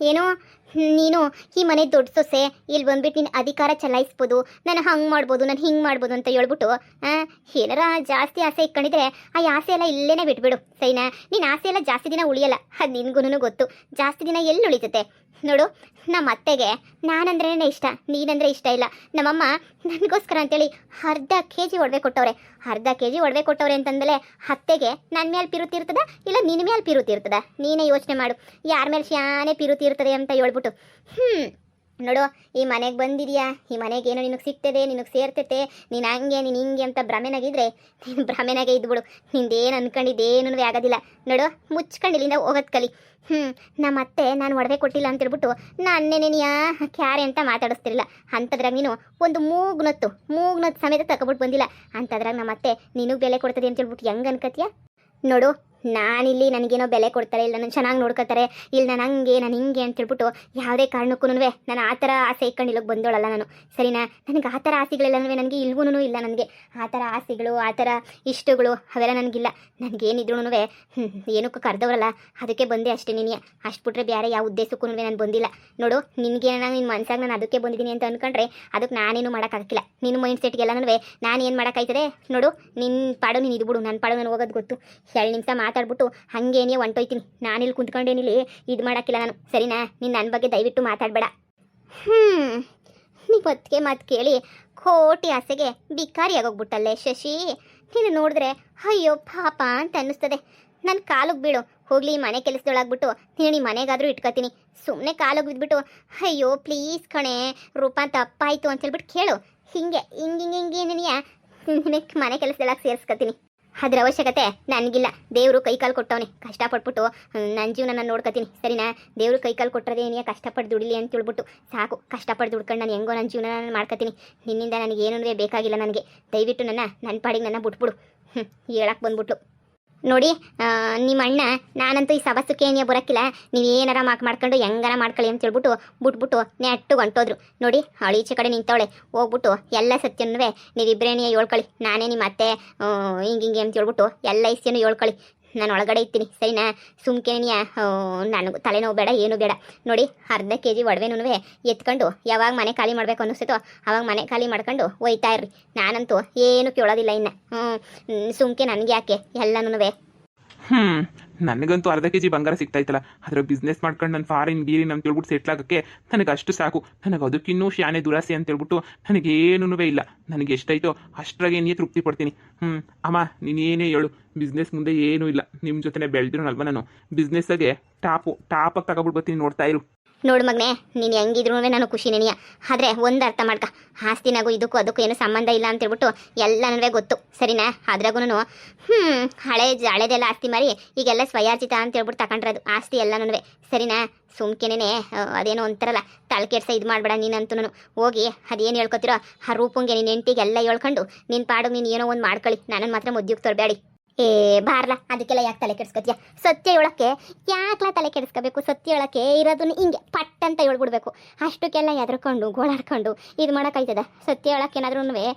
ಏನೋ ನೀನು ಈ ಮನೆ ದೊಡ್ಡ ಸೊಸೆ ಇಲ್ಲಿ ಬಂದ್ಬಿಟ್ಟು ನೀನು ಅಧಿಕಾರ ಚಲಾಯಿಸ್ಬೋದು, ನಾನು ಹಂಗೆ ಮಾಡ್ಬೋದು, ನಾನು ಹಿಂಗೆ ಮಾಡ್ಬೋದು ಅಂತ ಹೇಳ್ಬಿಟ್ಟು ಏನಾರ ಜಾಸ್ತಿ ಆಸೆ ಇಟ್ಕೊಂಡಿದ್ರೆ ಆ ಆಸೆ ಎಲ್ಲ ಇಲ್ಲೇನೆ ಬಿಟ್ಬಿಡು ಸರಿನಾ. ನೀನು ಆಸೆ ಎಲ್ಲ ಜಾಸ್ತಿ ದಿನ ಉಳಿಯಲ್ಲ, ಅದು ನಿನ್ಗೂ ಗೊತ್ತು. ಜಾಸ್ತಿ ದಿನ ಎಲ್ಲಿ ಉಳಿತತೆ ನೋಡು. ನಮ್ಮ ಅತ್ತೆಗೆ ನಾನಂದ್ರೇ ಇಷ್ಟ, ನೀನಂದ್ರೆ ಇಷ್ಟ ಇಲ್ಲ. ನಮ್ಮಮ್ಮ ನನಗೋಸ್ಕರ ಅಂತೇಳಿ ಅರ್ಧ KG ಒಡವೆ ಕೊಟ್ಟವ್ರೆ. ಅರ್ಧ KG ಒಡವೆ ಕೊಟ್ಟವ್ರೆ ಅಂತಂದಲೇ ಅತ್ತೆಗೆ ನನ್ನ ಮೇಲೆ ಪಿರುತಿ ಇರ್ತದ ಇಲ್ಲ ನಿನ್ನ ಮೇಲೆ ಪಿರುತಿ ಇರ್ತದ? ನೀನೇ ಯೋಚನೆ ಮಾಡು, ಯಾರ ಮೇಲೆ ಶಾನೆ ಪಿರುತಿ ಇರ್ತದೆ ಅಂತ ಹೇಳ್ಬಿಟ್ಟು. ನೋಡು, ಈ ಮನೆಗೆ ಬಂದಿದ್ಯಾ, ಈ ಮನೆಗೇನೋ ನಿನಗೆ ಸಿಗ್ತದೆ, ನಿನಗೆ ಸೇರ್ತೈತೆ, ನೀನು ಹಂಗೆ ನೀನು ಹಿಂಗೆ ಅಂತ ಭ್ರಮೆನಾಗಿದ್ರೆ ನೀನು ಭ್ರಮೆನಾಗೆ ಇದ್ಬಿಡು. ನಿಂದೇನು ಅನ್ಕೊಂಡಿದ್ದೇನೂ ಆಗೋದಿಲ್ಲ. ನೋಡು, ಮುಚ್ಕೊಂಡು ಇಲ್ಲಿಂದ ಹೋಗೋದು ಕಲಿ. ನಮ್ಮ ಅತ್ತೆ ನಾನು ಒಡವೆ ಕೊಟ್ಟಿಲ್ಲ ಅಂತೇಳ್ಬಿಟ್ಟು ನನ್ನೇನೇನಿಯಾ ಕ್ಯಾರೆ ಅಂತ ಮಾತಾಡಿಸ್ತಿರಲಿಲ್ಲ. ಅಂಥದ್ರಾಗ ನೀನು ಒಂದು ಮೂಗ್ನೊತ್ತು ಸಮೇತ ತಗೊಬಿಟ್ಟು ಬಂದಿಲ್ಲ. ಅಂಥದ್ರಾಗ ನಮ್ಮ ಅತ್ತೆ ನಿನಗೆ ಬೆಲೆ ಕೊಡ್ತದೆ ಅಂತೇಳ್ಬಿಟ್ಟು ಹೆಂಗೆ ಅನ್ಕತ್ತೀಯ? ನೋಡು, ನಾನಿಲ್ಲಿ ನನಗೇನೋ ಬೆಲೆ ಕೊಡ್ತಾರೆ, ಇಲ್ಲ ನಾನು ಚೆನ್ನಾಗಿ ನೋಡ್ಕೊತಾರೆ, ಇಲ್ಲ ನಾನು ಹಂಗೆ ನಾನು ಹಿಂಗೆ ಅಂತೇಳ್ಬಿಟ್ಟು ಯಾವುದೇ ಕಾರಣಕ್ಕೂ ನಾನು ಆ ಥರ ಆಸೆ ಇಟ್ಕೊಂಡು ಇಲ್ಲಿಗೆ ಬಂದೋಳಲ್ಲ ನಾನು, ಸರಿನಾ. ನನಗೆ ಆ ಥರ ಆಸೆಗಳೆಲ್ಲನೂ ನನಗೆ ಇಲ್ವೂ ಇಲ್ಲ. ನನಗೆ ಆ ಥರ ಆಸೆಗಳು, ಆ ಥರ ಇಷ್ಟಗಳು ಅವೆಲ್ಲ ನನಗಿಲ್ಲ. ನನಗೇನಿದ್ರೂ ಏನಕ್ಕೂ ಕರೆದವ್ರಲ್ಲ ಅದಕ್ಕೆ ಬಂದೆ ಅಷ್ಟೇ. ನೀನು ಅಷ್ಟು ಬಿಟ್ರೆ ಬೇರೆ ಯಾವ ಉದ್ದೇಶಕ್ಕೂ ನಾನು ಬಂದಿಲ್ಲ. ನೋಡು, ನಿನಗೇನ ನಿನ್ನ ಮನ್ಸಾಗ ನಾನು ಅದಕ್ಕೆ ಬಂದಿದ್ದೀನಿ ಅಂತ ಅಂದ್ಕೊಂಡ್ರೆ ಅದಕ್ಕೆ ನಾನೇನು ಮಾಡೋಕ್ಕಾಗಿಲ್ಲ. ನಿನ್ನ ಮೈಂಡ್ ಸೆಟ್ಗೆಲ್ಲನೂ ನಾನು ಏನು ಮಾಡೋಕ್ಕಾಯ್ತದೆ? ನೋಡು, ನಿನ್ನ ಪಾಡು ನೀನು ಇದು ಬಿಡು, ನನ್ನ ಪಾಡು ನಾನು ಹೋಗೋದು ಗೊತ್ತು. 2 ನಿಮಿಷ ಮಾತಾಡ್ಬಿಟ್ಟು ಹಂಗೇನೇ ಹೊಂಟೋಯ್ತೀನಿ. ನಾನಿಲ್ಲಿ ಕುಂತ್ಕೊಂಡೇನಿಲ್ಲಿ ಇದು ಮಾಡೋಕ್ಕಿಲ್ಲ ನಾನು, ಸರಿನಾ. ನೀನು ನನ್ನ ಬಗ್ಗೆ ದಯವಿಟ್ಟು ಮಾತಾಡಬೇಡ. ನೀವು ಹೊತ್ತಿಗೆ ಮಾತು ಕೇಳಿ ಕೋಟಿ ಆಸೆಗೆ ಬಿಕಾರಿಯಾಗೋಗ್ಬಿಟ್ಟಲ್ಲೇ ಶಶಿ. ನೀನು ನೋಡಿದ್ರೆ ಅಯ್ಯೋ ಪಾಪ ಅಂತ ಅನ್ನಿಸ್ತದೆ. ನನ್ನ ಕಾಲಿಗೆ ಬೀಳು ಹೋಗ್ಲಿ, ಮನೆ ಕೆಲಸದೊಳಗ್ಬಿಟ್ಟು ನೀನು ಈ ಮನೆಗಾದರೂ ಇಟ್ಕೊತೀನಿ. ಸುಮ್ಮನೆ ಕಾಲಿಗೆ ಬಿದ್ದುಬಿಟ್ಟು ಅಯ್ಯೋ ಪ್ಲೀಸ್ ಕಣೆ ರೂಪಾ ತಪ್ಪಾಯಿತು ಅಂತ ಹೇಳ್ಬಿಟ್ಟು ಕೇಳು. ಹಿಂಗೆ ನಿನಗೆ ಮನೆ ಕೆಲಸದೊಳಗೆ ಸೇರಿಸ್ಕೊತೀನಿ. ಅದ್ರ ಅವಶ್ಯಕತೆ ನನಗಿಲ್ಲ. ದೇವರು ಕೈಕಾಲು ಕೊಟ್ಟವನೆ, ಕಷ್ಟಪಟ್ಬಿಟ್ಟು ನನ್ನ ಜೀವನ ನಾನು ನೋಡ್ಕೊತೀನಿ, ಸರಿನಾ. ದೇವರು ಕೈಕಾಲು ಕೊಟ್ಟರೆ ಏನೇ ಕಷ್ಟಪಟ್ಟು ದುಡಿಲಿ ಅಂತ ಹೇಳ್ಬಿಟ್ಟು ಸಾಕು. ಕಷ್ಟಪಟ್ಟು ದುಡ್ಕೊಂಡು ನಾನು ಹೆಂಗೋ ನನ್ನ ಜೀವನ ನಾನು ಮಾಡ್ಕೊತೀನಿ. ನಿನ್ನಿಂದ ನನಗೇನೂ ಬೇಕಾಗಿಲ್ಲ. ನನಗೆ ದಯವಿಟ್ಟು ನನ್ನ ಪಾಡಿಗೆ ನನ್ನ ಬಿಟ್ಬಿಡು. ಹೇಳಕ್ಕೆ ಬಂದ್ಬಿಟ್ಲು. ನೋಡಿ, ನಿಮ್ಮ ಅಣ್ಣ ನಾನಂತೂ ಈ ಸಭಸಕ್ಕೆ ಏನೇ ಬರೋಕ್ಕಿಲ್ಲ, ನೀವು ಏನಾರ ಮಾಡ್ಕೊಂಡು ಹೆಂಗಾರ ಮಾಡ್ಕೊಳ್ಳಿ ಅಂತ ಹೇಳ್ಬಿಟ್ಟು ಬಿಟ್ಬಿಟ್ಟು ನೆಟ್ಟು ಹೊಂಟೋದ್ರು. ನೋಡಿ, ಈಚೆ ಕಡೆ ನಿಂತವಳೆ, ಹೋಗ್ಬಿಟ್ಟು ಎಲ್ಲ ಸತ್ಯನೂ ನೀವಿಬ್ಬರೇನೇ ಹೇಳ್ಕೊಳ್ಳಿ. ನಾನೇ ನಿಮ್ಮ ಅತ್ತೆ ಹಿಂಗೆ ಅಂತ ಹೇಳ್ಬಿಟ್ಟು ಎಲ್ಲ ಇಸ್ಯನೂ ಹೇಳ್ಕೊಳ್ಳಿ. ನಾನು ಒಳಗಡೆ ಇರ್ತೀನಿ, ಸರಿನಾ. ಸುಮ್ಕೆನೆಯ ನನಗೂ ತಲೆನೋವು ಬೇಡ, ಏನೂ ಬೇಡ. ನೋಡಿ, ಅರ್ಧ KG ಒಡವೆನೂ ಎತ್ಕೊಂಡು ಯಾವಾಗ ಮನೆ ಖಾಲಿ ಮಾಡಬೇಕು ಅನ್ನಿಸ್ತೋ ಆವಾಗ ಮನೆ ಖಾಲಿ ಮಾಡ್ಕೊಂಡು ಒಯ್ತಾ ಇರ್ರಿ. ನಾನಂತೂ ಏನು ಕೇಳೋದಿಲ್ಲ ಇನ್ನು. ಸುಮ್ಕೆ ನನಗೆ ಯಾಕೆ ಎಲ್ಲನೂ. ನನಗಂತೂ ಅರ್ಧ KG ಬಂಗಾರ ಸಿಗ್ತಾಯಿತ್ತಲ್ಲ, ಅದರ ಬಿಸ್ನೆಸ್ ಮಾಡ್ಕೊಂಡು ನಾನು ಫಾರಿನ್ ಗೀರಿನ್ ಅಂತ ಹೇಳ್ಬಿಟ್ಟು ಸೆಟ್ಲ್ ಆಗೋಕ್ಕೆ ನನಗೆ ಅಷ್ಟು ಸಾಕು. ನನಗೆ ಅದಕ್ಕಿನ್ನೂ ಶಾನೆ ದುರಾಸೆ ಅಂತ ಹೇಳ್ಬಿಟ್ಟು ನನಗೇನೂ ಇಲ್ಲ. ನನಗೆ ಎಷ್ಟಾಯಿತೋ ಅಷ್ಟ್ರಾಗೆ ನೀ ತೃಪ್ತಿ ಪಡ್ತೀನಿ. ಅಮ್ಮ, ನೀನು ಏನೇ ಹೇಳು, ಬಿಸ್ನೆಸ್ ಮುಂದೆ ಏನೂ ಇಲ್ಲ. ನಿಮ್ಮ ಜೊತೆ ಬೆಳೆದಿರೋನಲ್ವ ನಾನು, ಬಿಸ್ನೆಸ್ಸಾಗೆ ಟಾಪಾಗಿ ತಗೊಬಿಟ್ಟು ಬರ್ತೀನಿ, ನೋಡ್ತಾ ಇರು. ನೋಡು ಮಗನೇ, ನೀನು ಹೆಂಗಿದ್ರು ನಾನು ಖುಷಿನೇನಿಯ. ಆದರೆ ಒಂದು ಅರ್ಥ ಮಾಡ್ಕ, ಆಸ್ತಿನಾಗೂ ಇದಕ್ಕೂ ಅದಕ್ಕೂ ಏನೂ ಸಂಬಂಧ ಇಲ್ಲ ಅಂತೇಳ್ಬಿಟ್ಟು ಎಲ್ಲನೂ ಗೊತ್ತು, ಸರಿನಾ. ಅದ್ರಾಗೂ ಹಳೆದೆಲ್ಲ ಆಸ್ತಿ ಮಾರಿ ಈಗೆಲ್ಲ ಸ್ವಯಾರ್ಜಿತ ಅಂತ ಹೇಳ್ಬಿಟ್ಟು ತಗೊಂಡ್ರದು ಆಸ್ತಿ ಎಲ್ಲನೂ, ಸರಿನಾ. ಸುಮ್ಕೆನೇ ಅದೇನೋ ಒಂಥರಲ್ಲ ತಲೆ ಕೆಡ್ಸ ಇದು ಮಾಡಬೇಡ. ನೀನಂತೂ ಹೋಗಿ ಅದೇನು ಹೇಳ್ಕೊತಿರೋ ಆ ರೂಪಂಗೆ ನಿನ್ನ ಹೆಂಡತಿಗೆ ಎಲ್ಲ ಹೇಳ್ಕೊಂಡು ನಿನ್ನ ಪಾಡು ನೀನು ಏನೋ ಒಂದು ಮಾಡ್ಕೊಳ್ಳಿ. ನನ್ನನ್ನು ಮಾತ್ರ ಮುದ್ದಿಗೆ ತರಬೇಡಿ. ಬಾರ್ಲ, ಅದಕ್ಕೆಲ್ಲ ಯಾಕೆ ತಲೆ ಕೆಡಿಸ್ಕೊತೀಯ? ಸತ್ಯ ಹೇಳೋಕ್ಕೆ ಯಾಕಲ ತಲೆ ಕೆಡಿಸ್ಕೋಬೇಕು? ಸತ್ಯ ಹೇಳೋಕ್ಕೆ ಇರೋದನ್ನು ಹಿಂಗೆ ಪಟ್ ಅಂತ ಹೇಳ್ಬಿಡ್ಬೇಕು. ಅಷ್ಟಕ್ಕೆಲ್ಲ ಎದ್ರಕೊಂಡು ಗೋಳಾಡ್ಕೊಂಡು ಇದು ಮಾಡೋಕ್ಕಾಯ್ತದ? ಸತ್ಯ ಹೇಳೋಕೆ ಏನಾದ್ರೂ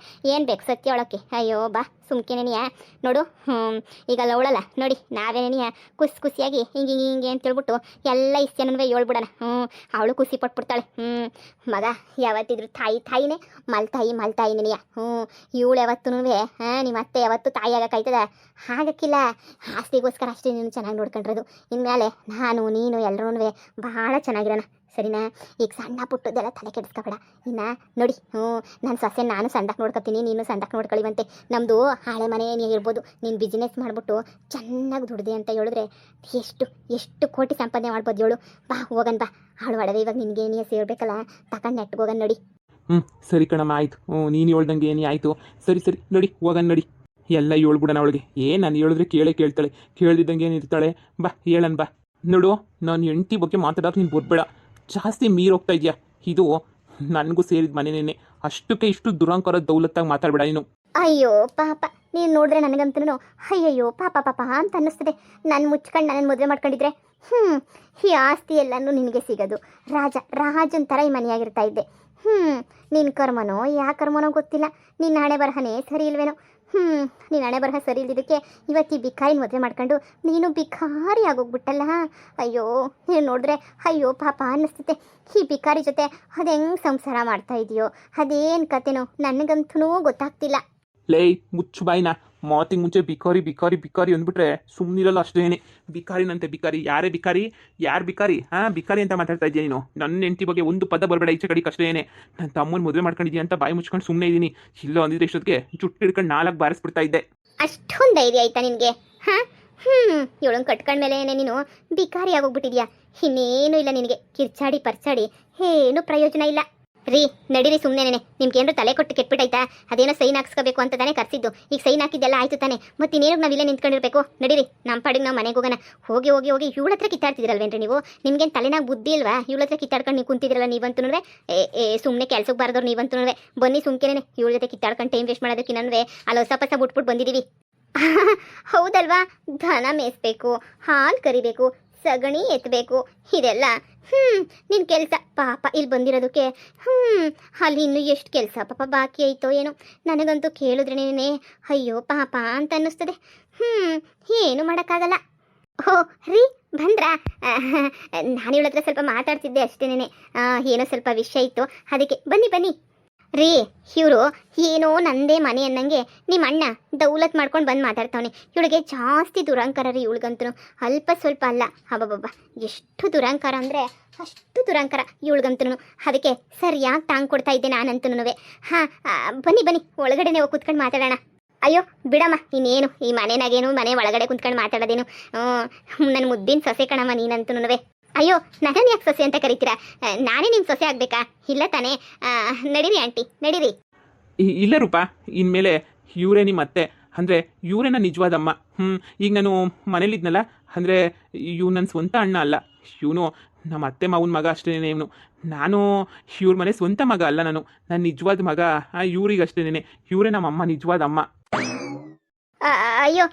ಏನು ಬೇಕು ಸತ್ಯ ಹೇಳೋಕ್ಕೆ? ಅಯ್ಯೋ ಬಾ, ಸುಮ್ಕೆನೆಯ ನೋಡು. ಈಗ ಅವಳಲ್ಲ ನೋಡಿ, ನಾವೇನೆಯ ಖುಷಿಯಾಗಿ ಹಿಂಗೆ ಅಂತೇಳ್ಬಿಟ್ಟು ಎಲ್ಲ ಇಷ್ಟನೂ ಹೇಳ್ಬಿಡೋಣ. ಅವಳು ಖುಷಿ ಪಟ್ಬಿಡ್ತಾಳೆ. ಮಗ ಯಾವತ್ತಿದ್ರು ತಾಯಿನೇ ಮಲ್ತಾಯಿನೆಯ. ಇವಳು ಯಾವತ್ತೂ ನಿಮ್ಮ ಅತ್ತೆ ಯಾವತ್ತು ತಾಯಿ ಆಗಕ್ಕಾಯ್ತದ? ಆಗಕ್ಕಿಲ್ಲ. ಆಸ್ತಿಗೋಸ್ಕರ ಅಷ್ಟೇ ನೀನು ಚೆನ್ನಾಗಿ ನೋಡ್ಕೊಂಡ್ರದು. ಇನ್ಮೇಲೆ ನಾನು ನೀನು ಎಲ್ಲರೂ ಭಾಳ ಚೆನ್ನಾಗಿರೋಣ, ಸರಿನಾ. ಈಗ ಸಣ್ಣ ಪುಟ್ಟದೆಲ್ಲ ತಲೆ ಕೆಡಿಸ್ಕೊಬೇಡ. ಇನ್ನು ನೋಡಿ, ನನ್ನ ಸೊಸೆ ನಾನು ಸಣ್ಣಕ್ಕೆ ನೋಡ್ಕೊತೀನಿ, ನೀನು ಸಣ್ಣಕ್ಕೆ ನೋಡ್ಕೊಳ್ಳಿವಂತೆ. ನಮ್ಮದು ಹಳೆ ಮನೆ ಇರ್ಬೋದು. ನೀನು ಬಿಸ್ನೆಸ್ ಮಾಡಿಬಿಟ್ಟು ಚೆನ್ನಾಗಿ ದುಡ್ದೆ ಅಂತ ಹೇಳಿದ್ರೆ ಎಷ್ಟು ಕೋಟಿ ಸಂಪಾದನೆ ಮಾಡ್ಬೋದು ಹೇಳು. ಬಾ ಹೋಗನ್ ಬಾ. ಅವಳು ಒಡವೆ ಇವಾಗ ನಿನಗೆ ನೀ ಸೇರ್ಬೇಕಲ್ಲ, ತಗೊಂಡು ನೆಟ್ಟಿಗೆ ಹೋಗನ್ ನೋಡಿ. ಸರಿ ಕಣಮ್ಮ, ಆಯಿತು. ನೀನು ಹೇಳ್ದಂಗೆ ಏನೇ ಆಯಿತು. ಸರಿ ನೋಡಿ, ಹೋಗನ್ ನೋಡಿ. ಎಲ್ಲ ಹೇಳ್ಬಿಡೋಣ ಅವಳಿಗೆ. ನಾನು ಹೇಳಿದ್ರೆ ಕೇಳ್ತಾಳೆ, ಕೇಳ್ದಿದ್ದಂಗೆ ಏನಿರ್ತಾಳೆ. ಬಾ ಹೇಳನ್ ಬಾ. ನೋಡು, ನಾನು ಹೆಂಡತಿ ಬಗ್ಗೆ ಮಾತಾಡೋಕೆ ನೀನು ಬರ್ಬೇಡ. ಜಾಸ್ತಿ ಮೀರೋಗ್ತಾ ಇದೆಯಾ? ಇದು ನನಗೂ ಸೇರಿದ ಮನೆನೇ. ಅಷ್ಟಕ್ಕೆ ಇಷ್ಟು ದುರಂಕಾರ ದೌಲತ್ತಾಗಿ ಮಾತಾಡಬೇಡ ನೀನು. ಅಯ್ಯೋ ಪಾಪ, ನೀನು ನೋಡಿದ್ರೆ ನನಗಂತೂ ಅಯ್ಯಯ್ಯೋ ಪಾಪ ಅಂತ ಅನ್ನಿಸ್ತದೆ. ನಾನು ಮುಚ್ಕೊಂಡು ನನ್ನ ಮದುವೆ ಮಾಡ್ಕೊಂಡಿದ್ರೆ ಈ ಆಸ್ತಿ ಎಲ್ಲನೂ ನಿನಗೆ ಸಿಗೋದು. ರಾಜನ ಥರ ಈ ಮನೆಯಾಗಿರ್ತಾ ಇದ್ದೆ. ನಿನ್ನ ಕರ್ಮನೋ ಯಾ ಕರ್ಮನೋ ಗೊತ್ತಿಲ್ಲ. ನಿನ್ನ ಹಣೆ ಬರಹನೇ ಸರಿ ಇಲ್ವೇನೋ. ನೀನು ಹಣೆ ಬರಹ ಸರಿ ಇಲ್ದಿದ್ದಕ್ಕೆ ಇವತ್ತು ಈ ಬಿಕಾರಿನ ಮದುವೆ ಮಾಡ್ಕೊಂಡು ನೀನು ಬಿಕಾರಿ ಆಗೋಗ್ಬಿಟ್ಟಲ್ಲ. ಅಯ್ಯೋ ನೀನು ನೋಡಿದ್ರೆ ಅಯ್ಯೋ ಪಾಪ ಅನ್ನಿಸ್ತೈತೆ. ಈ ಬಿಕಾರಿ ಜೊತೆ ಅದು ಹೆಂಗೆ ಸಂಸಾರ ಮಾಡ್ತಾ ಇದೆಯೋ ಅದೇನು ಕತೆನೋ ನನಗಂತೂ ಗೊತ್ತಾಗ್ತಿಲ್ಲ. ಲೇ ಮುಚ್ಚು ಬಾಯಿನ, ಮಾತಿಗೆ ಮುಂಚೆ ಬಿಕಾರಿ ಬಿಕಾರಿ ಬಿಕಾರಿ ಅಂದ್ಬಿಟ್ರೆ ಸುಮ್ಮನಿರಲ್ಲ ಅಷ್ಟೇನೆ. ಬಿಕಾರಿನಂತೆ ಬಿಕಾರಿ, ಯಾರೇ ಬಿಕಾರಿ, ಯಾರು ಬಿಕಾರಿ? ಬಿಕಾರಿ ಅಂತ ಮಾತಾಡ್ತಾ ಇದೆಯಾ ನೀನು? ನನ್ನ ಹೆಂಡತಿ ಬಗ್ಗೆ ಒಂದು ಪದ ಬರಬೇಡ ಈಚೆ ಕಡೆಗೆ ಅಷ್ಟೇನೆ. ನನ್ನ ತಮ್ಮನ ಮದುವೆ ಮಾಡ್ಕೊಂಡಿದ್ದೀಯ ಅಂತ ಬಾಯಿ ಮುಚ್ಕೊಂಡು ಸುಮ್ಮನೆ ಇದ್ದೀನಿ. ಇಲ್ಲ ಅಂದಿದ್ರೆ ಇಷ್ಟೊತ್ತಿಗೆ ಜುಟ್ಟು ಹಿಡ್ಕೊಂಡು 4 ಬಾರಿಸ್ಬಿಡ್ತಾ ಇದ್ದೆ. ಅಷ್ಟೊಂದು ಧೈರ್ಯ ಆಯ್ತಾ ನಿನಗೆ? ಇವಳನ್ನು ಕಟ್ಕೊಂಡ್ಮೇಲೆ ನೀನು ಬಿಕಾರಿ ಆಗೋಗ್ಬಿಟ್ಟಿದ್ಯಾ. ಇನ್ನೇನು ಇಲ್ಲ ನಿನಗೆ, ಕಿರ್ಚಾಡಿ ಪರ್ಚಾಡಿ ಏನು ಪ್ರಯೋಜನ ಇಲ್ಲ. ರೀ ನಡೀರಿ ಸುಮ್ಮನೆ, ನಿಮ್ಗೇನಾದ್ರು ತಲೆ ಕೊಟ್ಟು ಕೆಟ್ಬಿಟ್ಟೈತಾ? ಅದೇನೋ ಸೈನ್ ಹಾಕ್ಸ್ಕೋಬೇಕು ಅಂತ ತಾನೇ ಕರ್ಸಿದ್ದು. ಈಗ ಸೈನ್ ಹಾಕಿದ್ದೆಲ್ಲ ಆಯ್ತು ತಾನೆ, ಮತ್ತೆ ಇನ್ನೇನು ನಾವಿಲ್ಲ ನಿಂತ್ಕೊಂಡಿರ್ಬೇಕು? ನಡೀರಿ ನಮ್ಮ ಪಾಡಿಗೆ ನಾವು ಮನೆಗೆ ಹೋಗೋಣ. ಹೋಗಿ ಹೋಗಿ ಹೋಗಿ ಇವಳ ಹತ್ರ ಕಿತ್ತಾಡ್ತಿದ್ರಲ್ವೇನ್ರಿ ನೀವು? ನಿಮ್ಗೇನು ತಲೆನಾಗ ಬುದ್ಧಿ ಇಲ್ವಾ? ಇವಳ ಹತ್ರ ಕಿತ್ತಾಡ್ಕೊಂಡು ನೀವು ಕುಂತಿದ್ರಲ್ಲ ನೀವಂತೂ. ಸುಮ್ಮನೆ ಕೆಲ್ಸಕ್ಕೆ ಬಾರದವ್ರು ನೀವಂತೂ. ಬನ್ನಿ ಸುಮ್ಕೆನೆ ಇವಳ ಜೊತೆ ಕಿತ್ತಾಡ್ಕೊಂಡು ಟೈಮ್ ವೇಸ್ಟ್ ಮಾಡೋದಕ್ಕಿನ್ನೂ ಅಲ್ಲಿ ಹೊಸ ಪಸ ಬಿಟ್ಬಿಟ್ಟು ಬಂದಿದ್ದೀವಿ. ಹೌದಲ್ವಾ? ದನ ಮೇಯಿಸ್ಬೇಕು, ಹಾಲು ಕರಿಬೇಕು, ಸಗಣಿ ಎತ್ತಬೇಕು, ಇದೆಲ್ಲ ನಿನ್ನ ಕೆಲಸ. ಪಾಪ ಇಲ್ಲಿ ಬಂದಿರೋದಕ್ಕೆ ಅಲ್ಲಿ ಇನ್ನೂ ಎಷ್ಟು ಕೆಲಸ ಪಾಪ ಬಾಕಿ ಆಯಿತೋ ಏನೋ. ನನಗಂತೂ ಕೇಳಿದ್ರೇನೇ ಅಯ್ಯೋ ಪಾಪ ಅಂತ ಅನ್ನಿಸ್ತದೆ. ಏನು ಮಾಡೋಕ್ಕಾಗಲ್ಲ. ಓ ರೀ ಬಂದ್ರಾ? ನಾನು ಇವಳ ಹತ್ರ ಸ್ವಲ್ಪ ಮಾತಾಡ್ತಿದ್ದೆ ಅಷ್ಟೇನೆ. ಏನೋ ಸ್ವಲ್ಪ ವಿಷಯ ಇತ್ತು ಅದಕ್ಕೆ. ಬನ್ನಿ ಬನ್ನಿ ರೀ. ಇವರು ಏನೋ ನಂದೇ ಮನೆ ಅನ್ನಂಗೆ ನಿಮ್ಮ ಅಣ್ಣ ದೌಲತ್ ಮಾಡ್ಕೊಂಡು ಬಂದು ಮಾತಾಡ್ತಾವನೆ. ಇವಳಿಗೆ ಜಾಸ್ತಿ ದುರಂಕಾರ ರೀ. ಇವಳಿಗಂತೂ ಅಲ್ಪ ಸ್ವಲ್ಪ ಅಲ್ಲ, ಹಬ್ಬಬ್ಬ ಎಷ್ಟು ದುರಂಕಾರ ಅಂದರೆ ಅಷ್ಟು ದುರಂಕಾರ ಇವಳಿಗಂತೂ. ಅದಕ್ಕೆ ಸರಿಯಾಗಿ ಟಾಂಗ್ ಕೊಡ್ತಾ ಇದ್ದೆ ನಾನಂತೂ. ಬನ್ನಿ ಬನ್ನಿ ಒಳಗಡೆನೆ ಹೋಗಿ ಕುತ್ಕೊಂಡು ಮಾತಾಡೋಣ. ಅಯ್ಯೋ ಬಿಡಮ್ಮ, ಇನ್ನೇನು ಈ ಮನೆನಾಗೇನು, ಮನೆ ಒಳಗಡೆ ಕುತ್ಕೊಂಡು ಮಾತಾಡೋದೇನು. ನನ್ನ ಮುದ್ದಿನ ಸೊಸೆ ಕಣಮ್ಮ ನೀನಂತೂ. ಅಯ್ಯೋ ನನ್ನನ್ನು ಯಾಕೆ ಸೊಸೆ ಅಂತ ಕರಿತೀರಾ? ನಾನೇ ನಿಮ್ಮ ಸೊಸೆ ಆಗಬೇಕಾ? ಇಲ್ಲ ತಾನೇ? ನಡೀರಿ ಆಂಟಿ ನಡೀರಿ. ಇಲ್ಲ ರೂಪಾ, ಇನ್ಮೇಲೆ ಇವರೇ ನಿಮ್ಮ ಅತ್ತೆ, ಅಂದರೆ ಇವರೇ ನನ್ನ ನಿಜವಾದಮ್ಮ. ಈಗ ನಾನು ಮನೇಲಿದ್ನಲ್ಲ, ಅಂದರೆ ಇವ್ ನನ್ನ ಸ್ವಂತ ಅಣ್ಣ ಅಲ್ಲ, ಇವನು ನಮ್ಮ ಅತ್ತೆ ಮಾವನ ಮಗ ಅಷ್ಟೇನೆ. ಇವನು ನಾನು ಇವ್ರ ಮನೆ ಸ್ವಂತ ಮಗ ಅಲ್ಲ, ನನ್ನ ನಿಜವಾದ ಮಗ ಇವ್ರಿಗಷ್ಟೇನೆ. ಇವರೇ ನಮ್ಮಮ್ಮ, ನಿಜವಾದ ಅಮ್ಮ. ಅಯ್ಯೋ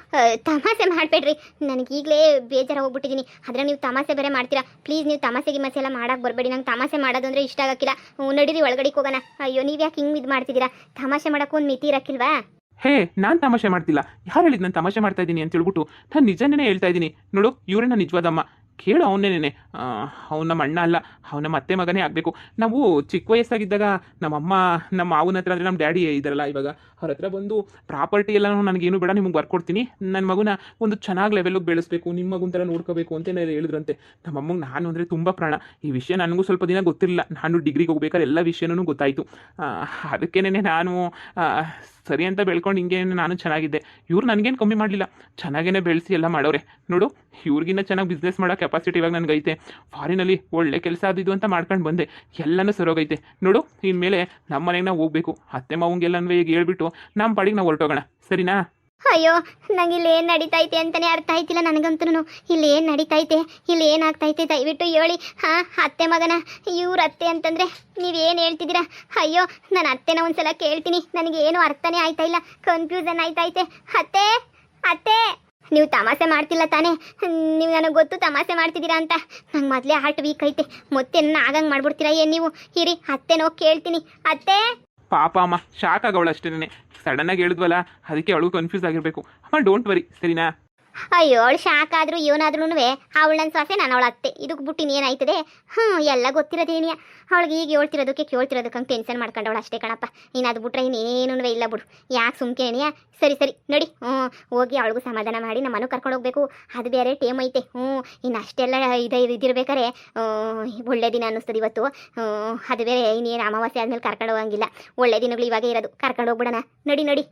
ತಮಾಷೆ ಮಾಡಬೇಡ್ರಿ, ನನಗೀಗಲೇ ಬೇಜಾರು ಹೋಗ್ಬಿಟ್ಟಿದ್ದೀನಿ. ಆದರೆ ನೀವು ತಮಾಷೆ ಬೇರೆ ಮಾಡ್ತೀರಾ. ಪ್ಲೀಸ್ ನೀವು ತಮಾಷೆ ಗಿಮಾಸೆ ಎಲ್ಲ ಮಾಡೋಕ್ಕೆ ಬರಬೇಡಿ. ನಂಗೆ ತಮಾಷೆ ಮಾಡೋದು ಅಂದರೆ ಇಷ್ಟ ಆಗಕ್ಕಿಲ್ಲ. ನಡೀರಿ ಒಳಗಡೆಗೆ ಹೋಗೋಣ. ಅಯ್ಯೋ ನೀವು ಯಾಕೆ ಹಿಂಗೆ ಇದು ಮಾಡ್ತಿದ್ದೀರಾ? ತಮಾಷೆ ಮಾಡೋಕ್ಕೂ ಒಂದು ಮಿತಿ ಇರೋಕ್ಕಿಲ್ವಾ? ಹೇ, ನಾನು ತಮಾಷೆ ಮಾಡ್ತಿಲ್ಲ. ಯಾರು ಹೇಳಿದ್ದು ನಾನು ತಮಾಷೆ ಮಾಡ್ತಾ ಇದ್ದೀನಿ ಅಂತ ಹೇಳ್ಬಿಟ್ಟು? ನಾನು ನಿಜನೇ ಹೇಳ್ತಾ ಇದ್ದೀನಿ. ನೋಡು, ಇವರೇ ನನ್ನ ನಿಜವಾದಮ್ಮ. ಕೇಳು ಅವನೇನೆ. ಅವ್ನು ನಮ್ಮ ಅಣ್ಣ ಅಲ್ಲ, ಅವ್ನ ನಮ್ಮ ಅತ್ತೆ ಮಗನೇ ಆಗಬೇಕು. ನಾವು ಚಿಕ್ಕ ವಯಸ್ಸಾಗಿದ್ದಾಗ ನಮ್ಮಮ್ಮ ನಮ್ಮ ಮಾವನ ಹತ್ರ, ಅಂದರೆ ನಮ್ಮ ಡ್ಯಾಡಿ ಇದ್ದಾರಲ್ಲ ಇವಾಗ, ಅವ್ರ ಹತ್ರ ಬಂದು ಪ್ರಾಪರ್ಟಿ ಎಲ್ಲ ನನಗೇನು ಬೇಡ, ನಿಮಗೆ ಬರ್ಕೊಡ್ತೀನಿ, ನನ್ನ ಮಗುನ ಒಂದು ಚೆನ್ನಾಗಿ ಲೆವೆಲ್ಗೆ ಬೆಳೆಸಬೇಕು, ನಿಮ್ಮ ಮಗುನ ಥರ ನೋಡ್ಕೋಬೇಕು ಅಂತ ಹೇಳಿದ್ರಂತೆ. ನಮ್ಮಮ್ಮಗೆ ನಾನು ಅಂದರೆ ತುಂಬ ಪ್ರಾಣ. ಈ ವಿಷಯ ನನಗೂ ಸ್ವಲ್ಪ ದಿನ ಗೊತ್ತಿರಲಿಲ್ಲ. ನಾನು ಡಿಗ್ರಿಗೆ ಹೋಗ್ಬೇಕಾದ್ರೆ ಎಲ್ಲ ವಿಷಯನೂ ಗೊತ್ತಾಯಿತು. ಅದಕ್ಕೇನೆ ನಾನು ಸರಿ ಅಂತ ಬೆಳ್ಕೊಂಡು ಹಿಂಗೆ ನಾನು ಚೆನ್ನಾಗಿದ್ದೆ. ಇವ್ರು ನನಗೇನು ಕಮ್ಮಿ ಮಾಡಲಿಲ್ಲ, ಚೆನ್ನಾಗೇ ಬೆಳೆಸಿ ಎಲ್ಲ ಮಾಡೋರೆ. ನೋಡು, ಇವ್ರಿಗಿನ್ನ ಚೆನ್ನಾಗಿ ಬಿಸ್ನೆಸ್ ಮಾಡೋ ಕೆಪಾಸಿಟಿ ಇವಾಗ ನನಗೈತೆ. ಫಾರಿನಲ್ಲಿ ಒಳ್ಳೆ ಕೆಲಸ ಆದಿದ್ದು ಅಂತ ಮಾಡ್ಕೊಂಡು ಬಂದೆ, ಎಲ್ಲನೂ ಸರೋಗೈತೆ. ನೋಡು, ಇನ್ಮೇಲೆ ನಮ್ಮ ಮನೆಗೆ ನಾವು ಹೋಗ್ಬೇಕು. ಅತ್ತೆ ಮಾವಂಗೆಲ್ಲನೂ ಈಗ ಹೇಳ್ಬಿಟ್ಟು ನಮ್ಮ ಪಾಡಿಗೆ ನಾವು ಹೊರಟೋಗೋಣ, ಸರಿನಾ? ಅಯ್ಯೋ ನಂಗೆ ಇಲ್ಲಿ ಏನು ನಡೀತೈತೆ ಅಂತಲೇ ಅರ್ಥ ಆಯ್ತಿಲ್ಲ ನನಗಂತೂ. ಇಲ್ಲಿ ಏನು ನಡೀತೈತೆ, ಇಲ್ಲಿ ಏನಾಗ್ತೈತೆ ದಯವಿಟ್ಟು ಹೇಳಿ. ಅತ್ತೆ ಮಗನ ಇವ್ರ ಅತ್ತೆ ಅಂತಂದರೆ ನೀವೇನು ಹೇಳ್ತಿದ್ದೀರಾ? ಅಯ್ಯೋ ನಾನು ಅತ್ತೆನ ಒಂದ್ಸಲ ಕೇಳ್ತೀನಿ. ನನಗೆ ಏನು ಅರ್ಥನೇ ಆಯ್ತಾ ಇಲ್ಲ, ಕನ್ಫ್ಯೂಸನ್ ಆಯ್ತೈತೆ. ಅತ್ತೆ ಅತ್ತೆ, ನೀವು ತಮಾಷೆ ಮಾಡ್ತಿಲ್ಲ ತಾನೇ? ನೀವು ನನಗೆ ಗೊತ್ತು ತಮಾಷೆ ಮಾಡ್ತಿದ್ದೀರಾ ಅಂತ. ನಂಗೆ ಮೊದಲೇ ಹಾರ್ಟ್ ವೀಕ್ ಐತೆ, ಮತ್ತೆ ನನ್ನ ಆಗಂಗೆ ಮಾಡ್ಬಿಡ್ತೀರಾ ಏನು ನೀವು? ಇರಿ ಅತ್ತೆನೋ ಕೇಳ್ತೀನಿ. ಅತ್ತೆ. ಪಾಪ ಅಮ್ಮ ಶಾಕ್ ಆಗೋಳು ಅಷ್ಟೇನೆ, ಸಡನ್ನಾಗಿ ಹೇಳಿದ್ವಲ್ಲ, ಅದಕ್ಕೆ ಅವಳು ಕನ್ಫ್ಯೂಸ್ ಆಗಿರಬೇಕು. ಅಮ್ಮ ಡೋಂಟ್ ವರಿ, ಸರಿನಾ? ಅಯ್ಯೋ ಅವಳು ಶಾಕ್ ಆದರೂ ಇವನಾದ್ರೂ ಅವಳು ನನ್ನ ಸೊಸೆ, ನಾನು ಅವಳ ಅತ್ತೆ. ಇದಕ್ಕೆ ಬಿಟ್ಟು ಏನಾಯ್ತದೆ? ಎಲ್ಲ ಗೊತ್ತಿರೋದೇನಿಯ. ಅವಳಿಗೆ ಈಗ ಕೇಳ್ತಿರೋದಕ್ಕೆ ಹಂಗೆ ಟೆನ್ಷನ್ ಮಾಡ್ಕೊಂಡವಳು ಅಷ್ಟೇ ಕಣಪ್ಪ. ಇನ್ನು ಅದು ಬಿಟ್ರೆ ಇನ್ನೇನೂ ಇಲ್ಲ ಬಿಡು. ಯಾಕೆ ಸುಮ್ಕೇನಿಯ? ಸರಿ ಸರಿ ನಡಿ. ಹೋಗಿ ಅವಳಿಗೂ ಸಮಾಧಾನ ಮಾಡಿ ನಮ್ಮನ್ನು ಕರ್ಕೊಂಡು ಹೋಗ್ಬೇಕು. ಅದು ಬೇರೆ ಟೇಮ್ ಐತೆ. ಇನ್ನು ಅಷ್ಟೆಲ್ಲ ಇದಿರ್ಬೇಕಾರೆ ಒಳ್ಳೆ ದಿನ ಅನ್ನಿಸ್ತದೆ ಇವತ್ತು. ಅದು ಬೇರೆ ಇನ್ನೇನು ಅಮಾವಾಸ್ಯೆ ಆದಮೇಲೆ ಕರ್ಕೊಂಡು ಹೋಗಂಗಿಲ್ಲ. ಒಳ್ಳೆ ದಿನಗಳು ಇವಾಗೇ ಇರೋದು, ಕರ್ಕೊಂಡು ಹೋಗ್ಬಿಡೋಣ. ನಡಿ ನಡಿ.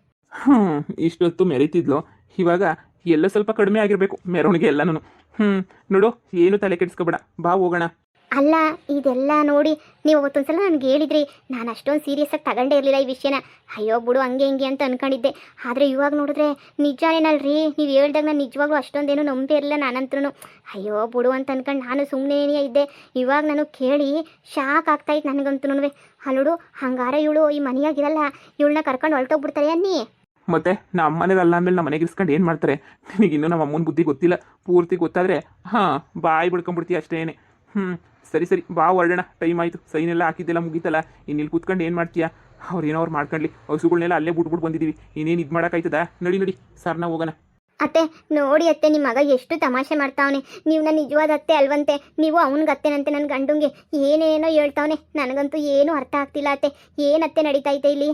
ಇಷ್ಟೊತ್ತು ಮೆರೀತಿದ್ಲು, ಇವಾಗ ಎಲ್ಲ ಸ್ವಲ್ಪ ಕಡಿಮೆ ಆಗಿರಬೇಕು ಮೆರವಣಿಗೆ ಎಲ್ಲನೂ. ನೋಡು, ಏನು ತಲೆ ಕೆಡಿಸ್ಕೊಬೇಡ, ಬಾ ಹೋಗೋಣ. ಅಲ್ಲ ಇದೆಲ್ಲ ನೋಡಿ ನೀವು ಅವತ್ತೊಂದ್ಸಲ ನನಗೆ ಹೇಳಿದ್ರಿ, ನಾನು ಅಷ್ಟೊಂದು ಸೀರಿಯಸ್ಸಾಗಿ ತಗೊಂಡೇ ಇರಲಿಲ್ಲ ಈ ವಿಷಯನ. ಅಯ್ಯೋ ಬಿಡು ಹಂಗೆ ಹಿಂಗೆ ಅಂತ ಅಂದ್ಕೊಂಡಿದ್ದೆ. ಆದರೆ ಇವಾಗ ನೋಡಿದ್ರೆ ನಿಜನೇನಲ್ರಿ, ನೀವು ಹೇಳ್ದಾಗ ನಾನು ನಿಜವಾಗ್ಲೂ ಅಷ್ಟೊಂದೇನು ನಂಬೇ ಇರಲಿಲ್ಲ ನಾನಂತೂ. ಅಯ್ಯೋ ಬಿಡು ಅಂತ ಅಂದ್ಕೊಂಡು ನಾನು ಸುಮ್ಮನೆ ಇದ್ದೆ. ಇವಾಗ ನಾನು ಕೇಳಿ ಶಾಕ್ ಆಗ್ತಾಯಿತ್ತು ನನಗಂತೂ. ಅಲ್ಲೋಡು, ಹಂಗಾರೆ ಇವಳು ಈ ಮನೆಯಾಗಿರಲ್ಲ, ಇವಳನ್ನ ಕರ್ಕೊಂಡು ಹೊರಟೋಗ್ಬಿಡ್ತಾರೆ ಅನ್ನಿ. ಮತ್ತೆ ನಮ್ಮ ಮನೇಲಿ ಆಮೇಲೆ ನಮ್ಮ ಮನೆಗೆ ಇಸ್ಕೊಂಡು ಏನು ಮಾಡ್ತಾರೆ? ನಿನಗಿನ್ನೂ ನಮ್ಮ ಅಮ್ಮನ ಬುದ್ಧಿ ಗೊತ್ತಿಲ್ಲ. ಪೂರ್ತಿ ಗೊತ್ತಾದರೆ ಬಾಯಿ ಬಿಡ್ಕೊಂಡ್ಬಿಡ್ತೀಯ ಅಷ್ಟೇನೆ. ಸರಿ ಸರಿ ಬಾ ಹೊರಡೋಣ, ಟೈಮ್ ಆಯಿತು. ಸೈನೆಲ್ಲ ಹಾಕಿದ್ದೆಲ್ಲ ಮುಗೀತಲ್ಲ, ಇನ್ನು ಇಲ್ಲಿ ಕೂತ್ಕೊಂಡು ಏನು ಮಾಡ್ತೀಯಾ? ಅವ್ರು ಏನೋ ಅವ್ರು ಮಾಡ್ಕೊಳ್ಳಿ, ಹಸುಗಳನ್ನೆಲ್ಲ ಅಲ್ಲೇ ಬಿಟ್ಬಿಟ್ಟು ಬಂದಿದ್ದೀವಿ, ಇನ್ನೇನು ಇದು ಮಾಡೋಕ್ಕಾಯ್ತದ? ನಡಿ ನಡಿ ಸರ್ನ ಹೋಗೋಣ. ಅತ್ತೆ ನೋಡಿ ಅತ್ತೆ, ನಿಮ್ಮ ಮಗ ಎಷ್ಟು ತಮಾಷೆ ಮಾಡ್ತಾವನೆ. ನೀವು ನನ್ನ ನಿಜವಾದ ಅತ್ತೆ ಅಲ್ವಂತೆ, ನೀವು ಅವನಿಗೆ ಅತ್ತೆನಂತೆ ನನ್ನ ಗಂಡುಂಗೆ ಏನೇನೋ ಹೇಳ್ತಾವನೆ. ನನಗಂತೂ ಏನೂ ಅರ್ಥ ಆಗ್ತಿಲ್ಲ ಅತ್ತೆ. ಏನತ್ತೆ ನಡೀತೈತೆ ಇಲ್ಲಿ?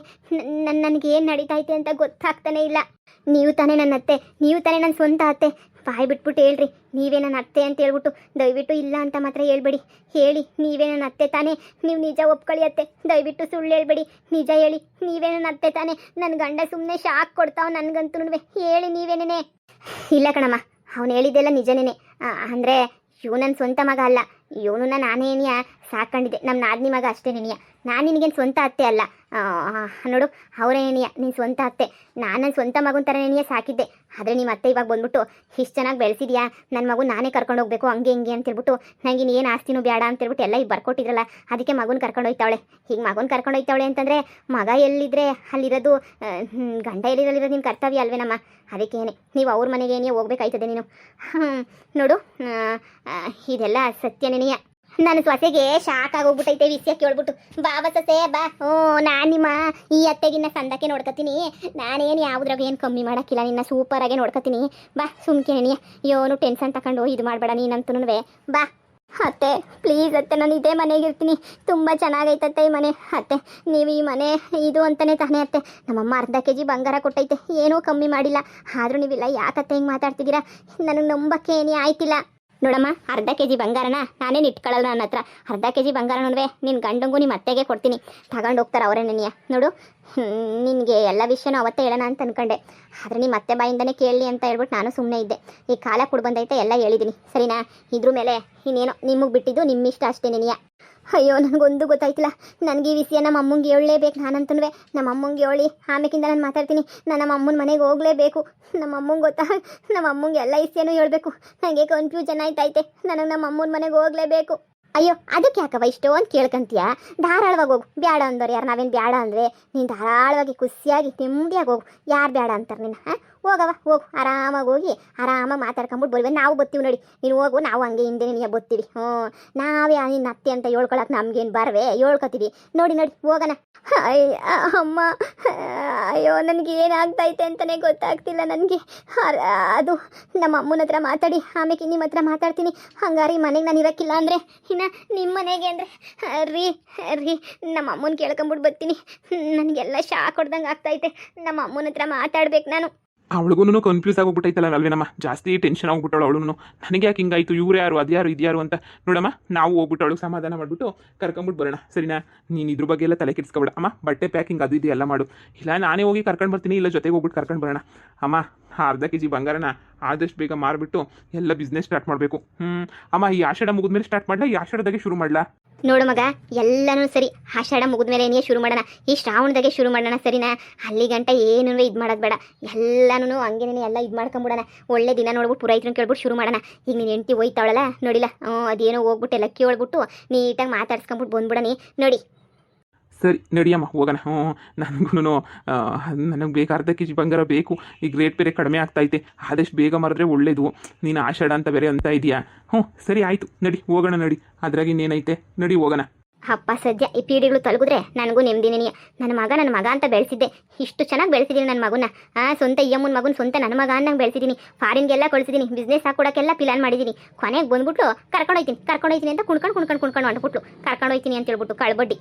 ನನಗೇನು ನಡೀತೈತೆ ಅಂತ ಗೊತ್ತಾಗ್ತಾನೆ ಇಲ್ಲ. ನೀವು ತಾನೇ ನನ್ನ ಅತ್ತೆ, ನೀವು ತಾನೇ ನನ್ನ ಸ್ವಂತ ಅತ್ತೆ. ಬಾಯ್ ಬಿಟ್ಬಿಟ್ಟು ಹೇಳ್ರಿ, ನೀವೇ ನನ್ನ ಅತ್ತೆ ಅಂತ ಹೇಳ್ಬಿಟ್ಟು. ದಯವಿಟ್ಟು ಇಲ್ಲ ಅಂತ ಮಾತ್ರ ಹೇಳ್ಬೇಡಿ. ಹೇಳಿ, ನೀವೇ ನನ್ನ ಅತ್ತೆ ತಾನೇ? ನೀವು ನಿಜ ಒಪ್ಕೊಳ್ಳಿ ಅತ್ತೆ, ದಯವಿಟ್ಟು ಸುಳ್ಳು ಹೇಳ್ಬೇಡಿ. ನಿಜ ಹೇಳಿ, ನೀವೇ ನನ್ನ ಅತ್ತೆ ತಾನೇ? ನನ್ನ ಗಂಡ ಸುಮ್ಮನೆ ಶಾಕ್ ಕೊಡ್ತಾವ ನನಗಂತೂ. ಹೇಳಿ ನೀವೇನೇನೆ. ಇಲ್ಲ ಕಣಮ್ಮ, ಅವನು ಹೇಳಿದ್ದೆಲ್ಲ ನಿಜನೇನೆ. ಅಂದರೆ ಇವ್ ನನ್ನ ಸ್ವಂತ ಮಗ ಅಲ್ಲ, ಇವನನ್ನ ನಾನೇನಿಯ ಸಾಕೊಂಡಿದ್ದೆ. ನಮ್ಮ ನಾದಿನಿ ಮಗ ಅಷ್ಟೇ ನೆನಿಯ. ನಾನು ನಿನಗೇನು ಸ್ವಂತ ಅತ್ತೆ ಅಲ್ಲ ನೋಡು, ಅವರೇನಿಯ ನಿನ್ನ ಸ್ವಂತ ಅತ್ತೆ. ನಾನು ನನ್ನ ಸ್ವಂತ ಮಗನ ಥರ ನೆನಿಯ ಸಾಕಿದ್ದೆ. ಆದರೆ ನಿಮ್ಮ ಅತ್ತೆ ಇವಾಗ ಬಂದ್ಬಿಟ್ಟು ಇಷ್ಟು ಚೆನ್ನಾಗಿ ಬೆಳೆಸಿದ್ಯಾ, ನನ್ನ ಮಗು ನಾನೇ ಕರ್ಕೊಂಡು ಹೋಗ್ಬೇಕು ಹಂಗೆ ಹಿಂಗೆ ಅಂತೇಳ್ಬಿಟ್ಟು, ನನಗೆ ಇನ್ನೇನು ಆಸ್ತಿನೂ ಬೇಡ ಅಂತೇಳ್ಬಿಟ್ಟು ಎಲ್ಲ ಈಗ ಬರ್ಕೊಟ್ಟಿದ್ರಲ್ಲ, ಅದಕ್ಕೆ ಮಗನ ಕರ್ಕೊಂಡು ಹೋಯ್ತಾವಳೆ. ಹೀಗೆ ಮಗನ ಕರ್ಕೊಂಡು ಹೋಯ್ತಾವಳೆ ಅಂತಂದರೆ ಮಗ ಎಲ್ಲಿದ್ರೆ ಅಲ್ಲಿರೋದು, ಗಂಡ ಎಲ್ಲಿರೋದು ನಿನ್ನ ಕರ್ತವ್ಯ ಅಲ್ವೇನಮ್ಮ? ಅದಕ್ಕೇನೆ ನೀವು ಅವ್ರ ಮನೆಗೇನೇ ಹೋಗ್ಬೇಕಾಯ್ತದೆ ನೀನು. ನೋಡು, ಇದೆಲ್ಲ ಸತ್ಯನೇನೆಯ. ನನ್ನ ಸೊಸೆಗೆ ಶಾಕ್ ಆಗೋಗ್ಬಿಟ್ಟೈತೆ ವಿಷಯ ಕೇಳ್ಬಿಟ್ಟು. ಬಾಬ ಸೊಸೆ ಬಾ. ನಾನು ನಿಮ್ಮ ಈ ಅತ್ತೆಗಿನ್ನ ಸಂದಕ್ಕೆ ನೋಡ್ಕೊತೀನಿ. ನಾನೇನು ಯಾವುದ್ರಾಗ ಏನು ಕಮ್ಮಿ ಮಾಡೋಕ್ಕಿಲ್ಲ, ನಿನ್ನ ಸೂಪರಾಗೆ ನೋಡ್ಕೊತೀನಿ. ಬಾ ಸುಮ್ಕೆ ನೆನೆಯ, ಯೋನು ಟೆನ್ಷನ್ ತಗೊಂಡು ಇದು ಮಾಡಬೇಡ ನೀನಂತೂ. ಬಾ ಅತ್ತೆ ಪ್ಲೀಸ್ ಅತ್ತೆ, ನಾನು ಇದೇ ಮನೆಗೆ ಇರ್ತೀನಿ. ತುಂಬ ಚೆನ್ನಾಗೈತತ್ತೆ ಈ ಮನೆ. ಅತ್ತೆ ನೀವು ಈ ಮನೆ ಇದು ಅಂತಲೇ ತಾನೇ ಅತ್ತೆ. ನಮ್ಮಮ್ಮ ಅರ್ಧ kg ಬಂಗಾರ ಕೊಟ್ಟೈತೆ, ಏನೂ ಕಮ್ಮಿ ಮಾಡಿಲ್ಲ. ಆದರೂ ನೀವಿಲ್ಲ ಯಾಕತ್ತೆ ಹಿಂಗೆ ಮಾತಾಡ್ತಿದ್ದೀರಾ? ನನಗೆ ನಂಬಕ್ಕೆ ಏನೇ ಆಯ್ತಿಲ್ಲ. ನೋಡಮ್ಮ, ಅರ್ಧ kg ಬಂಗಾರನ ನಾನೇನು ಇಟ್ಕೊಳ್ಳಲ್ಲ ನನ್ನ ಹತ್ರ. ಅರ್ಧ kg ಬಂಗಾರ ನೋಡ್ವೆ ನಿನ್ನ ಗಂಡಂಗೂ ನಿಮ್ಮ ಅತ್ತೆಗೆ ಕೊಡ್ತೀನಿ, ತಗೊಂಡು ಹೋಗ್ತಾರೆ ಅವರೇ ನೆನೆಯ. ನೋಡು, ನಿನಗೆ ಎಲ್ಲ ವಿಷಯನೂ ಅವತ್ತೇ ಹೇಳೋಣ ಅಂತ ಅಂದ್ಕೊಂಡೆ, ಆದರೆ ನಿಮ್ಮ ಅತ್ತೆ ಬಾಯಿಂದನೇ ಕೇಳಲಿ ಅಂತ ಹೇಳ್ಬಿಟ್ಟು ನಾನು ಸುಮ್ಮನೆ ಇದ್ದೆ. ಈ ಕಾಲ ಕೂಡ ಬಂದೈತೆ, ಎಲ್ಲ ಹೇಳಿದ್ದೀನಿ ಸರಿನಾ? ಇದ್ರ ಮೇಲೆ ಇನ್ನೇನೋ ನಿಮಗೆ ಬಿಟ್ಟಿದ್ದು ನಿಮ್ಮ ಇಷ್ಟ ಅಷ್ಟೇ ನೆನೆಯ. ಅಯ್ಯೋ ನನಗೊಂದು ಗೊತ್ತಾಯ್ತಿಲ್ಲ. ನನಗೆ ಈ ವಿಷಯ ನಮ್ಮ ಅಮ್ಮಂಗೆ ಹೇಳಲೇಬೇಕು ನಾನಂತೂ. ನಮ್ಮ ಅಮ್ಮಂಗೆ ಹೇಳಿ ಆಮೇಕಿಂದ ನಾನು ಮಾತಾಡ್ತೀನಿ. ನಾನು ನಮ್ಮ ಅಮ್ಮನ ಮನೆಗೆ ಹೋಗಲೇಬೇಕು. ನಮ್ಮ ಅಮ್ಮಂಗೆ ಗೊತ್ತಾ, ನಮ್ಮ ಅಮ್ಮಂಗೆ ಎಲ್ಲ ವಿಷಯನೂ ಹೇಳಬೇಕು. ನನಗೆ ಕನ್ಫ್ಯೂಷನ್ ಆಯ್ತೈತೆ. ನನಗೆ ನಮ್ಮ ಅಮ್ಮನ ಮನೆಗೆ ಹೋಗಲೇಬೇಕು. ಅಯ್ಯೋ ಅದಕ್ಕೆ ಯಾಕವ ಇಷ್ಟು ಅಂತ ಕೇಳ್ಕೊಂತೀಯ? ಧಾರಾಳವಾಗಿ ಹೋಗು. ಬೇಡ ಅಂದವ್ರು ಯಾರು? ನಾವೇನು ಬೇಡ ಅಂದರೆ ನೀನು ಧಾರಾಳವಾಗಿ ಖುಷಿಯಾಗಿ ನೆಮ್ಮದಿಯಾಗಿ ಹೋಗು. ಯಾರು ಬೇಡ ಅಂತಾರೆ ನಿನ್ನ? ಹೋಗವ ಹೋಗು, ಆರಾಮಾಗಿ ಹೋಗಿ ಆರಾಮಾಗಿ ಮಾತಾಡ್ಕೊಂಬಿಟ್ಟು ಬರುವೆ. ನಾವು ಬರ್ತೀವಿ ನೋಡಿ, ನೀನು ಹೋಗು, ನಾವು ಹಂಗೆ ಹಿಂದೆ ನಿನಗೆ ಬರ್ತೀವಿ. ನಾವೇ ನಿನ್ನ ಅತ್ತೆ ಅಂತ ಹೇಳ್ಕೊಳಕ್ಕೆ ನಮ್ಗೇನು ಬರವೆ? ಹೇಳ್ಕೊತೀವಿ ನೋಡಿ. ಹೋಗೋಣ. ಅಮ್ಮ, ಅಯ್ಯೋ ನನಗೆ ಏನಾಗ್ತೈತೆ ಅಂತಲೇ ಗೊತ್ತಾಗ್ತಿಲ್ಲ ನನಗೆ. ಅದು ನಮ್ಮ ಅಮ್ಮನ ಹತ್ರ ಮಾತಾಡಿ ಆಮೇಲೆ ನಿಮ್ಮ ಹತ್ರ ಮಾತಾಡ್ತೀನಿ. ಹಂಗಾರಿ ಮನೆಗೆ ನಾನು ಇರೋಕ್ಕಿಲ್ಲ ಅಂದರೆ ಇನ್ನು ನಿಮ್ಮ ಮನೆಗೆ ಅಂದರೆ ರೀ ನಮ್ಮ ಅಮ್ಮನ ಕೇಳ್ಕೊಂಬಿಟ್ಟು ಬರ್ತೀನಿ. ನನಗೆಲ್ಲ ಶಾಕ್ ಹೊಡ್ದಂಗೆ ಆಗ್ತೈತೆ. ನಮ್ಮ ಅಮ್ಮನ ಹತ್ರ ಮಾತಾಡ್ಬೇಕು ನಾನು. ಅವಳಿಗೂ ಕನ್ಫ್ಯೂಸ್ ಆಗೋಗ್ಬಿಟ್ಟೈತಲ್ಲ ಅಲ್ವೇನಮ್ಮ? ಜಾಸ್ತಿ ಟೆನ್ಷನ್ ಆಗ್ಬಿಟ್ಟವಳು ಅವಳು. ನನಗೆ ಯಾಕೆ ಹಿಂಗಾಯ್ತು, ಇವ್ರು ಯಾರು, ಅದ್ಯಾರು ಇದ್ಯಾರು ಅಂತ. ನೋಡಮ್ಮ, ನಾವು ಹೋಗ್ಬಿಟ್ಟು ಅವಳಿಗೆ ಸಮಾಧಾನ ಮಾಡಿಬಿಟ್ಟು ಕರ್ಕೊಂಬಿಟ್ಟು ಬರೋಣ ಸರಿನಾ? ನೀನು ಇದ್ರ ಬಗ್ಗೆ ಎಲ್ಲ ತಲೆ ಕೆಡಿಸ್ಕೊಬೇಡ ಅಮ್ಮ. ಬಟ್ಟೆ ಪ್ಯಾಕಿಂಗ್ ಅದು ಇದು ಎಲ್ಲ ಮಾಡು. ಇಲ್ಲ ನಾನೇ ಹೋಗಿ ಕರ್ಕೊಂಡು ಬರ್ತೀನಿ, ಇಲ್ಲ ಜೊತೆಗೆ ಹೋಗ್ಬಿಟ್ಟು ಕರ್ಕೊಂಡು ಬರೋಣ. ಅಮ್ಮ, ಅರ್ಧ kg ಬಂಗಾರನ ಆದಷ್ಟು ಬೇಗ ಮಾರಿಬಿಟ್ಟು ಎಲ್ಲ ಬಿಸ್ನೆಸ್ ಸ್ಟಾರ್ಟ್ ಮಾಡಬೇಕು. ಅಮ್ಮ, ಈ ಆಷಾಢ ಮುಗಿದ್ಮೇಲೆ ಸ್ಟಾರ್ಟ್ ಮಾಡಲಾ, ಈ ಆಷಾಢದಾಗೆ ಶುರು ಮಾಡಲಾ? ನೋಡು ಮಗ, ಎಲ್ಲನೂ ಸರಿ. ಆಷಾಢ ಮುಗಿದ್ಮೇಲೆ ಏನೇ ಶುರು ಮಾಡೋಣ, ಈ ಶ್ರಾವಣದಾಗೆ ಶುರು ಮಾಡೋಣ ಸರಿನಾ? ಅಲ್ಲಿ ಗಂಟ ಏನೂ ಇದು ಮಾಡೋದು ಬೇಡ. ಎಲ್ಲನೂ ಹಂಗೇನೇ ಎಲ್ಲ ಇದು ಮಾಡ್ಕೊಂಬಿಡೋಣ. ಒಳ್ಳೆ ದಿನ ನೋಡ್ಬಿಟ್ಟು ಪುರೋಹಿತರನ್ನ ಕೇಳ್ಬಿಟ್ಟು ಶುರು ಮಾಡೋಣ. ಈಗ ನೀನು ಹೆಂಡ್ತಿ ಹೋಯ್ತಾವಳಲ್ಲ ನೋಡಿಲ್ಲ, ಅದೇನೋ ಹೋಗ್ಬಿಟ್ಟು ಎಲ್ಲ ಕೇಳ್ಬಿಟ್ಟು ನೀಟಾಗಿ ಮಾತಾಡ್ಸ್ಕೊಂಬಿಟ್ಟು ಬಂದ್ಬಿಡಣಿ ನೋಡಿ. ಸರಿ ನಡಿಯಮ್ಮ ಹೋಗೋಣ. ನನಗೂ ನನಗೆ ಬೇಕು ಅರ್ಧ kg ಬಂಗಾರ ಬೇಕು. ಈಗ ರೇಟ್ ಬೇರೆ ಕಡಿಮೆ ಆಗ್ತೈತೆ, ಆದಷ್ಟು ಬೇಗ ಮಾರಿದ್ರೆ ಒಳ್ಳೇದು. ನೀನು ಆಷಾಢ ಅಂತ ಬೇರೆ ಅಂತ ಇದೆಯಾ? ಸರಿ ಆಯಿತು, ನಡಿ ಹೋಗೋಣ. ನಡಿ, ಅದ್ರಾಗ ಇನ್ನೇನೈತೆ, ನಡಿ ಹೋಗೋಣ. ಅಪ್ಪ ಸದ್ಯ ಈ ಪೀಡಿಗಳು ತೊಲಗಿದ್ರೆ ನನಗೂ ನೆಮ್ಮದಿನೇ. ನನ್ನ ಮಗ ಅಂತ ಬೆಳೆಸಿದ್ದೆ, ಇಷ್ಟು ಚೆನ್ನಾಗಿ ಬೆಳೆಸಿದ್ದೀನಿ ನನ್ನ ಮಗುನ. ಸ್ವಂತ ಅಮ್ಮನ ಮಗನ ಸ್ವಂತ ನನ್ನ ಮಗ ಅನ್ನಂಗೆ ಬೆಳೆಸಿದ್ದೀನಿ. ಫಾರಿನ್ಗೆಲ್ಲ ಕಳಿಸಿದ್ದೀನಿ, ಬಿಸ್ನೆಸ್ ಹಾಕೊಡೋಕ್ಕೆಲ್ಲ ಪ್ಲಾನ್ ಮಾಡಿದ್ದೀನಿ. ಕೊನೆಗೆ ಬಂದ್ಬಿಟ್ಟು ಕರ್ಕೊಂಡೋಯ್ತೀನಿ ಅಂತ ಕುಣ್ಕೊಂಡು ಅಂದ್ಬಿಟ್ಲು. ಕರ್ಕೊಂಡೋಯ್ತೀನಿ ಅಂತ ಹೇಳ್ಬಿಟ್ಟು ಕಳ್ಬಡ್ಡಿ.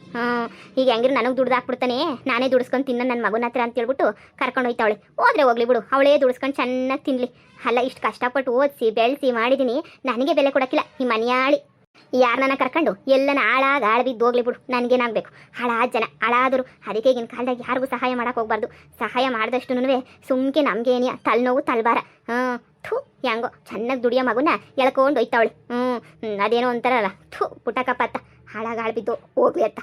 ಈಗ ಹೆಂಗಿರು ನನಗೆ ದುಡ್ದು ಹಾಕ್ಬಿಡ್ತಾನೆ, ನಾನೇ ದುಡಿಸ್ಕೊಂಡು ತಿನ್ನ ನನ್ನ ಮಗನ ಹತ್ರ ಅಂತ ಹೇಳ್ಬಿಟ್ಟು ಕರ್ಕೊಂಡೋಯ್ತಾವಳೆ. ಹೋದ್ರೆ ಹೋಗ್ಲಿ ಬಿಡು, ಅವಳೇ ದುಡಿಸ್ಕೊಂಡು ಚೆನ್ನಾಗಿ ತಿನ್ನಲಿ. ಅಲ್ಲ, ಇಷ್ಟು ಕಷ್ಟಪಟ್ಟು ಓದಿಸಿ ಬೆಳೆಸಿ ಮಾಡಿದ್ದೀನಿ, ನನಗೆ ಬೆಲೆ ಕೊಡೋಕ್ಕಿಲ್ಲ ಈ ಮನೆಯಾಳಿ. ಯಾರನ್ನ ಕರ್ಕೊಂಡು ಎಲ್ಲನ ಆಳ್ ಬಿದ್ದು ಹೋಗ್ಲಿ ಬಿಡು, ನನಗೇನಾಗಬೇಕು? ಹಾಳಾದ ಜನ ಹಾಳಾದರು. ಅದಕ್ಕೆ ಈಗಿನ ಕಾಲದಾಗ ಯಾರಿಗೂ ಸಹಾಯ ಮಾಡೋಕೆ ಹೋಗ್ಬಾರ್ದು. ಸಹಾಯ ಮಾಡಿದಷ್ಟು ಸುಮ್ಕೆ ನಮಗೇನಿಯ ತಲೆನೋವು ತಲೆಬಾರ. ಹೆಂಗೋ ಚೆನ್ನಾಗಿ ದುಡಿಯೋ ಮಗುನ ಎಳ್ಕೊಂಡು ಹೋಯ್ತಾವಳೆ. ಅದೇನೋ ಅಂತಾರಲ್ಲ, ಪುಟಕಪ್ಪ ಅತ್ತ ಹಾಳಾಗ ಬಿದ್ದು ಹೋಗ್ಲಿ ಅತ್ತ.